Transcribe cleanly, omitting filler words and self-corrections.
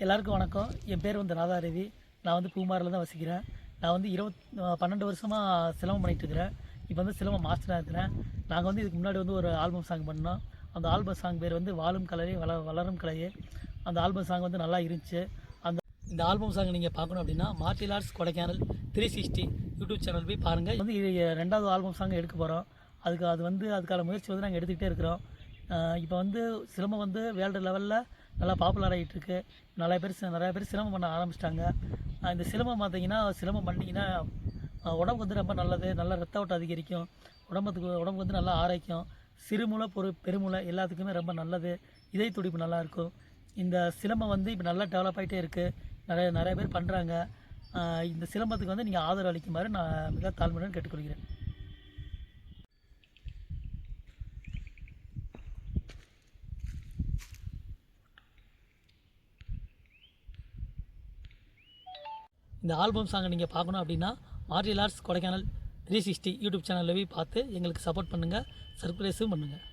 எல்லாருக்கும் வணக்கம். என் பேர் வந்து ராதாரவி. நான் வந்து பூமாரில் தான் வசிக்கிறேன். நான் வந்து 12 வருஷமாக சிலம்பம் பண்ணிகிட்ருக்கிறேன். இப்போ வந்து சிலம்பம் மாஸ்டராக இருக்கிறேன். நாங்கள் வந்து இதுக்கு முன்னாடி வந்து ஒரு ஆல்பம் சாங் பண்ணோம். அந்த ஆல்பம் சாங் பேர் வந்து வாழும் கலையே வளரும் கலையே. அந்த ஆல்பம் சாங் வந்து நல்லா இருந்துச்சு. இந்த ஆல்பம் சாங் நீங்கள் பார்க்கணும் அப்படின்னா martial arts Kodaikanal 360 YouTube channel போய் பாருங்கள். வந்து இது 2வது ஆல்பம் சாங் எடுக்க போகிறோம். அதுக்கான முயற்சி வந்து நாங்கள் எடுத்துக்கிட்டே இருக்கிறோம். இப்போ வந்து சிலம்பம் வந்து வேர்ல்டு லெவலில் நல்லா பாப்புலர் ஆகிட்டு இருக்கு. நிறைய பேர் சிலம்பம் பண்ண ஆரம்பிச்சிட்டாங்க. இந்த சிலம்பம் பார்த்தீங்கன்னா சிலம்பம் பண்ணிங்கன்னா உடம்புக்கு வந்து ரொம்ப நல்லது. நல்லா ரத்த ஓட்டம் அதிகரிக்கும். உடம்புக்கு வந்து நல்லா ஆரோக்கியம். சிறுமூளை பெருமூளை எல்லாத்துக்குமே ரொம்ப நல்லது. இதய துடிப்பு நல்லாயிருக்கும். இந்த சிலம்பம் வந்து இப்போ நல்லா டெவலப் ஆகிட்டே இருக்குது. நிறைய பேர் பண்ணுறாங்க. இந்த சிலம்பத்துக்கு வந்து நீங்கள் ஆதரவு அளிக்குமாறு நான் மிக தாழ்மையுடன் கேட்டுக்கொள்கிறேன். இந்த ஆல்பம் சாங்கை நீங்கள் பார்க்கணும் அப்படின்னா மார்ஷியல் ஆர்ட்ஸ் கொடைக்கானல் 360 யூடியூப் சேனலில் போய் பார்த்து எங்களுக்கு சப்போர்ட் பண்ணுங்கள், சர்ப்ரைஸும் பண்ணுங்கள்.